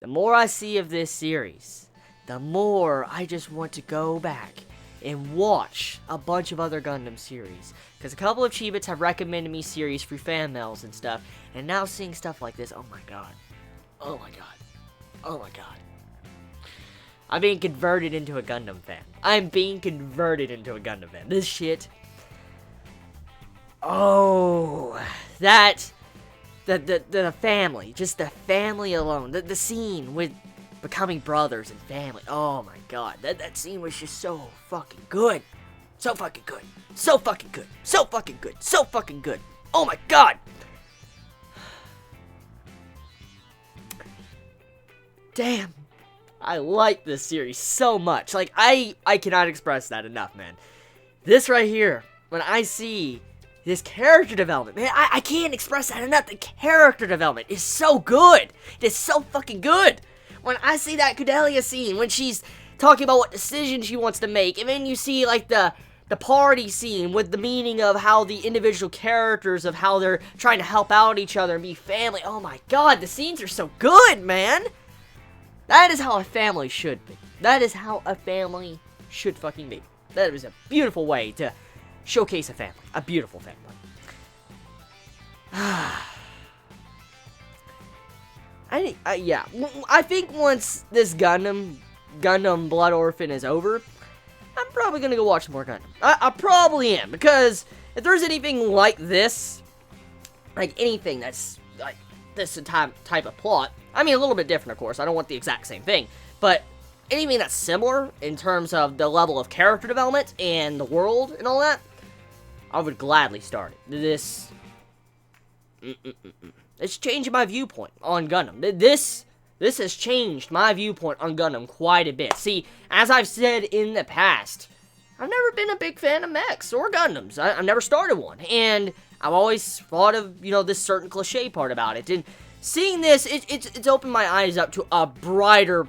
The more I see of this series, the more I just want to go back and watch a bunch of other Gundam series. Because a couple of Chibits have recommended me series through fan mails and stuff, and now seeing stuff like this, oh my god. Oh my god. Oh my god. I'm being converted into a Gundam fan. I'm being converted into a Gundam fan. This shit. Oh, the family, just the family alone, the scene with becoming brothers and family. Oh my god, that scene was just so fucking good. So fucking good. So fucking good. So fucking good. So fucking good. Oh my god. Damn. I like this series so much. Like, I cannot express that enough, man. This right here, when I see this character development, man, I can't express that enough. The character development is so good. It is so fucking good. When I see that Kudelia scene, when she's talking about what decision she wants to make, and then you see, like, the party scene with the meaning of how the individual characters, of how they're trying to help out each other and be family. Oh my god, the scenes are so good, man. That is how a family should be. That is how a family should fucking be. That is a beautiful way to showcase a family. A beautiful family. Yeah. I think once this Gundam Blood Orphan is over, I'm probably gonna go watch more Gundam. I probably am, because if there's anything like this, like anything that's like this type of plot, I mean, a little bit different, of course. I don't want the exact same thing. But anything that's similar in terms of the level of character development and the world and all that, I would gladly start it. It's changing my viewpoint on Gundam. This has changed my viewpoint on Gundam quite a bit. See, as I've said in the past, I've never been a big fan of mechs or Gundams. I've never started one. And I've always thought of, this certain cliche part about it. And seeing this, it's opened my eyes up to a broader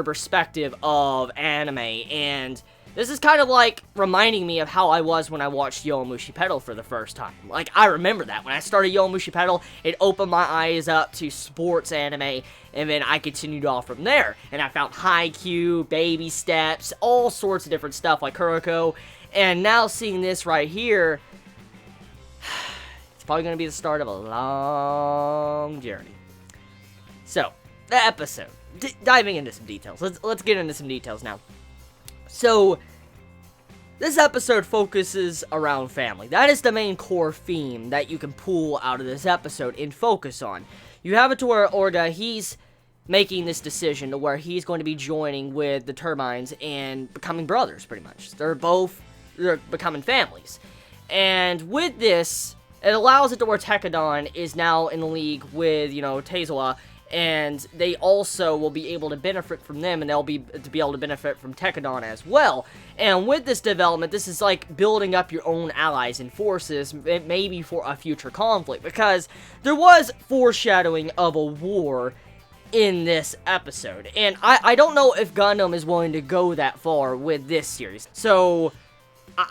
perspective of anime, and this is kind of like reminding me of how I was when I watched Yowamushi Pedal for the first time. Like, I remember that. When I started Yowamushi Pedal, it opened my eyes up to sports anime, and then I continued off from there. And I found Haikyuu, Baby Steps, all sorts of different stuff like Kuroko, and now seeing this right here, probably going to be the start of a long journey. So, the episode. Diving into some details. Let's get into some details now. So, this episode focuses around family. That is the main core theme that you can pull out of this episode and focus on. You have it to where Orga, he's making this decision to where he's going to be joining with the Turbines and becoming brothers, pretty much. They're becoming families. And with this, it allows it to where Tekadon is now in the league with, Teizawa, and they also will be able to benefit from them, and they'll be able to benefit from Tekadon as well. And with this development, this is like building up your own allies and forces, maybe for a future conflict, because there was foreshadowing of a war in this episode, and I don't know if Gundam is willing to go that far with this series. So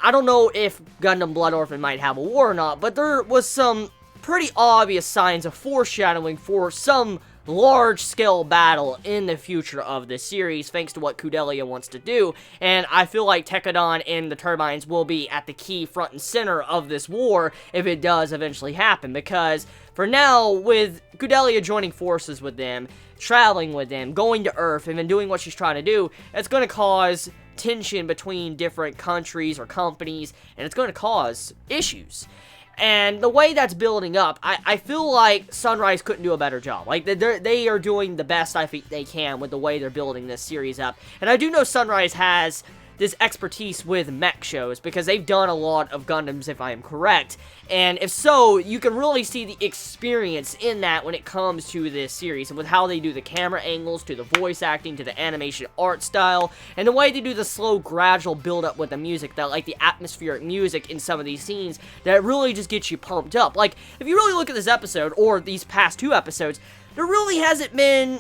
I don't know if Gundam Blood Orphan might have a war or not, but there was some pretty obvious signs of foreshadowing for some large-scale battle in the future of this series, thanks to what Kudelia wants to do, and I feel like Tekadon and the Turbines will be at the key front and center of this war if it does eventually happen, because for now, with Kudelia joining forces with them, traveling with them, going to Earth, and then doing what she's trying to do, it's going to cause tension between different countries or companies, and it's going to cause issues. And the way that's building up, I feel like Sunrise couldn't do a better job. Like, they are doing the best I think they can with the way they're building this series up. And I do know Sunrise has this expertise with mech shows, because they've done a lot of Gundams, if I am correct. And if so, you can really see the experience in that when it comes to this series, and with how they do the camera angles, to the voice acting, to the animation art style, and the way they do the slow, gradual build-up with the music, that like the atmospheric music in some of these scenes, that really just gets you pumped up. Like, if you really look at this episode, or these past two episodes, there really hasn't been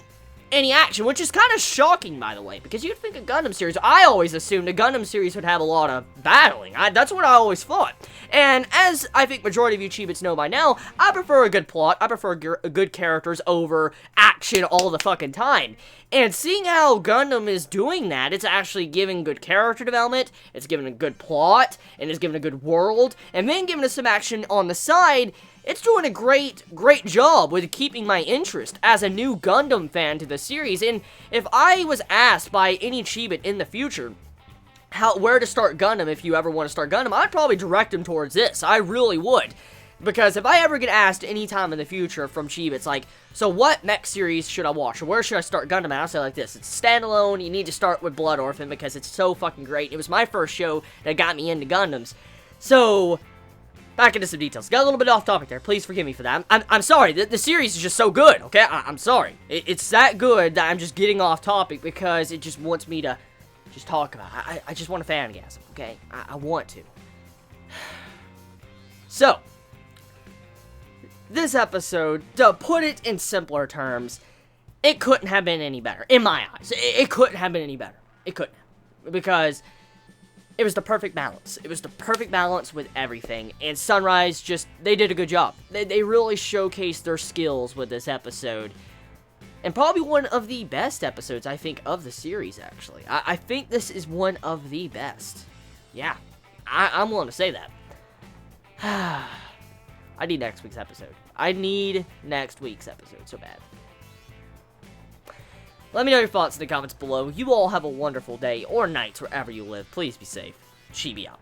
any action, which is kind of shocking, by the way, because you'd think a Gundam series, I always assumed a Gundam series would have a lot of battling. That's what I always thought. And as I think majority of you Chibits know by now, I prefer a good plot, I prefer good characters over action all the fucking time. And seeing how Gundam is doing that, it's actually giving good character development, it's giving a good plot, and it's giving a good world, and then giving us some action on the side. It's doing a great job with keeping my interest as a new Gundam fan to the series. And if I was asked by any Chibit in the future where to start Gundam, if you ever want to start Gundam, I'd probably direct them towards this. I really would. Because if I ever get asked any time in the future from Chibits, like, so what mech series should I watch, or where should I start Gundam at, I'll say like this: it's standalone, you need to start with Blood Orphan because it's so fucking great. It was my first show that got me into Gundams. So, back into some details. Got a little bit off topic there. Please forgive me for that. I'm sorry. The series is just so good, okay? I'm sorry. It's that good that I'm just getting off topic because it just wants me to just talk about it. I just want to fangasm, okay? I want to. So, this episode, to put it in simpler terms, it couldn't have been any better. In my eyes. It couldn't have been any better. It couldn't have. Because it was the perfect balance. It was the perfect balance with everything. And Sunrise they did a good job. They really showcased their skills with this episode. And probably one of the best episodes, I think, of the series, actually. I think this is one of the best. Yeah. I'm willing to say that. I need next week's episode. I need next week's episode so bad. Let me know your thoughts in the comments below. You all have a wonderful day or night wherever you live. Please be safe. Chibi out.